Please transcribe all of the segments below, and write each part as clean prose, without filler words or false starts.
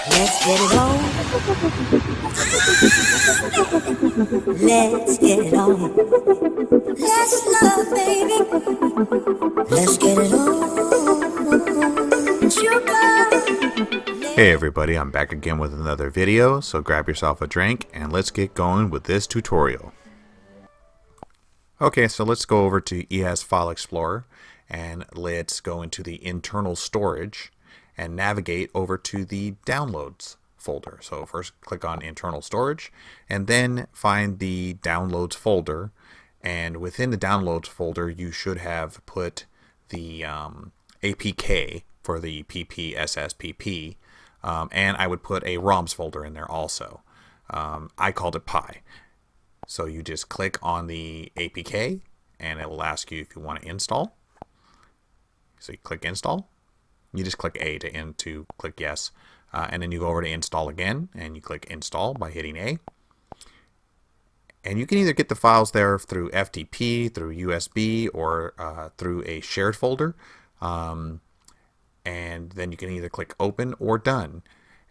Let's get it on. Let's get it on. Let's love, baby. Let's get it on. Sugar. Hey everybody, I'm back again with another video, so grab yourself a drink and let's get going with this tutorial. Okay, so let's go over to ES File Explorer and let's go into the internal storage and navigate over to the Downloads folder. So first click on Internal Storage and then find the Downloads folder, and within the Downloads folder you should have put the APK for the PPSSPP, and I would put a ROMs folder in there also. I called it Pi. So you just click on the APK and it will ask you if you want to install. So you click install. You just click A to click yes. And then you go over to install again and you click install by hitting A. And you can either get the files there through FTP, through USB, or through a shared folder. And then you can either click open or done.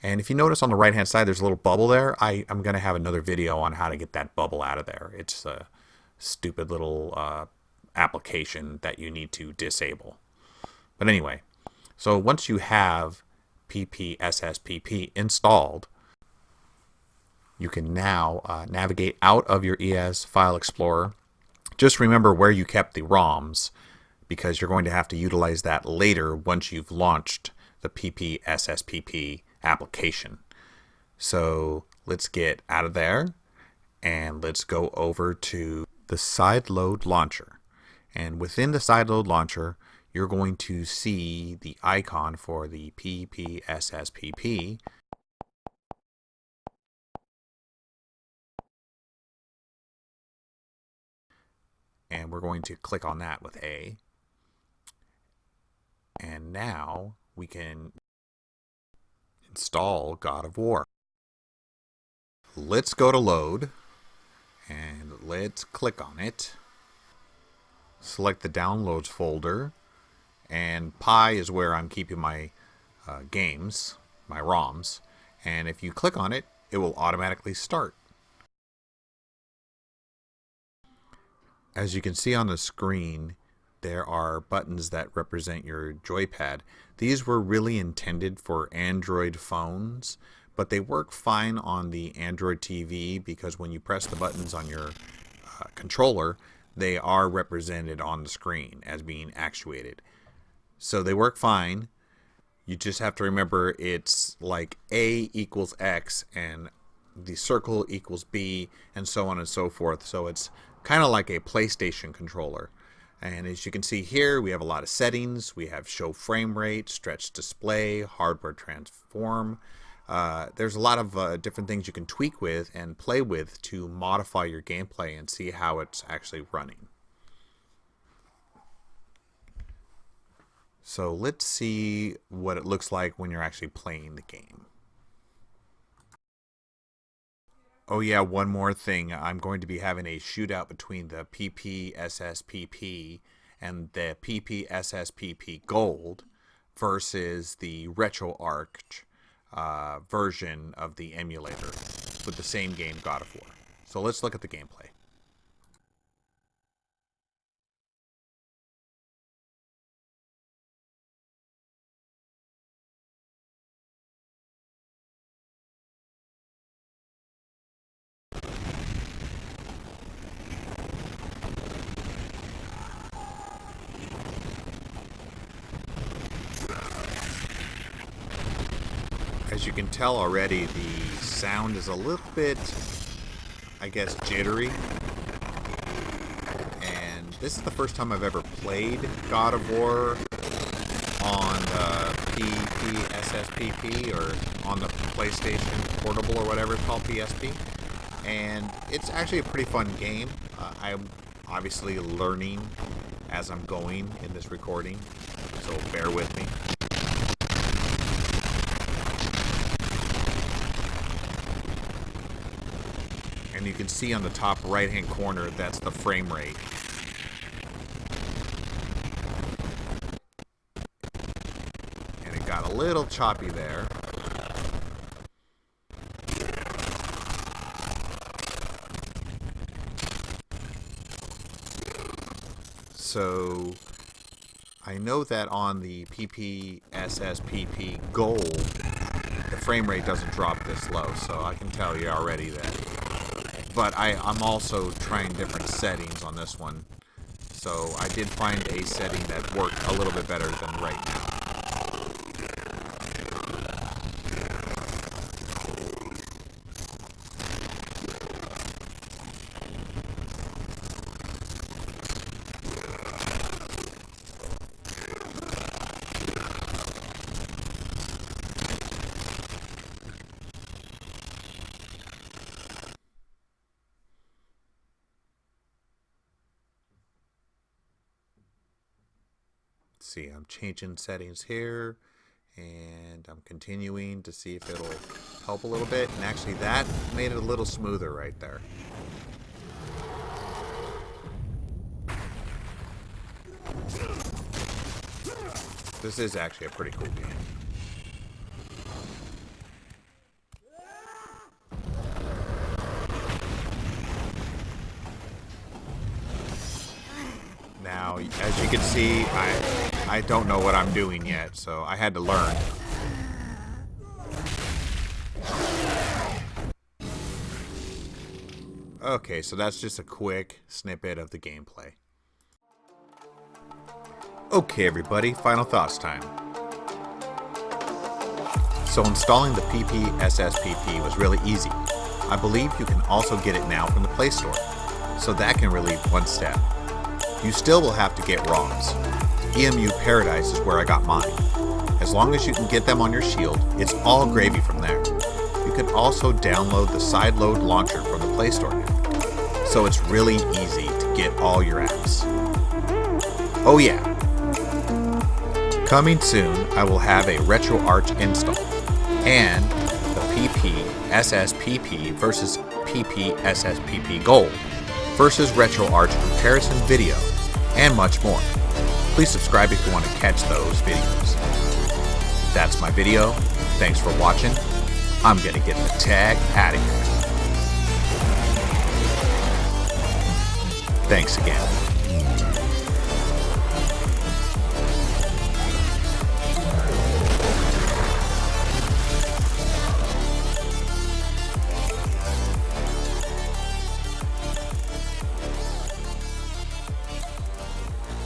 And if you notice on the right hand side there's a little bubble there, I'm going to have another video on how to get that bubble out of there. It's a stupid little application that you need to disable. But anyway, so once you have PPSSPP installed, you can now navigate out of your ES File Explorer. Just remember where you kept the ROMs, because you're going to have to utilize that later once you've launched the PPSSPP application. So let's get out of there and let's go over to the Sideload Launcher. And within the Sideload Launcher, you're going to see the icon for the PPSSPP. And we're going to click on that with A. And now we can install God of War. Let's go to load and let's click on it. Select the downloads folder, and Pi is where I'm keeping my games, my ROMs, and if you click on it, it will automatically start. As you can see on the screen, there are buttons that represent your joypad. These were really intended for Android phones, but they work fine on the Android TV because when you press the buttons on your controller, they are represented on the screen as being actuated. So they work fine. You just have to remember it's like A equals X and the circle equals B and so on and so forth. So it's kind of like a PlayStation controller. And as you can see here, we have a lot of settings. We have show frame rate, stretch display, hardware transform. There's a lot of different things you can tweak with and play with to modify your gameplay and see how it's actually running. So let's see what it looks like when you're actually playing the game. Oh yeah, one more thing. I'm going to be having a shootout between the PPSSPP and the PPSSPP Gold versus the RetroArch version of the emulator with the same game, God of War. So let's look at the gameplay. As you can tell already, the sound is a little bit, I guess, jittery. And this is the first time I've ever played God of War on the PPSSPP or on the PlayStation Portable or whatever it's called, PSP. And it's actually a pretty fun game. I'm obviously learning as I'm going in this recording, so bear with me. And you can see on the top right hand corner, that's the frame rate. And it got a little choppy there. So I know that on the PPSSPP Gold, the frame rate doesn't drop this low, so I can tell you already that. But I'm also trying different settings on this one. So I did find a setting that worked a little bit better than right now. See, I'm changing settings here, and I'm continuing to see if it'll help a little bit, and actually that made it a little smoother right there. This is actually a pretty cool game. Now, as you can see, I don't know what I'm doing yet, so I had to learn. Okay, so that's just a quick snippet of the gameplay. Okay, everybody, final thoughts time. So installing the PPSSPP was really easy. I believe you can also get it now from the Play Store, so that can relieve one step. You still will have to get ROMs. EMU Paradise is where I got mine. As long as you can get them on your Shield, it's all gravy from there. You can also download the Sideload launcher from the Play Store now, so it's really easy to get all your apps. Oh yeah! Coming soon, I will have a RetroArch install, and the PPSSPP versus PPSSPP Gold versus RetroArch comparison video, and much more. Please subscribe if you want to catch those videos. That's my video. Thanks for watching. I'm gonna get the tag out of here. Thanks again.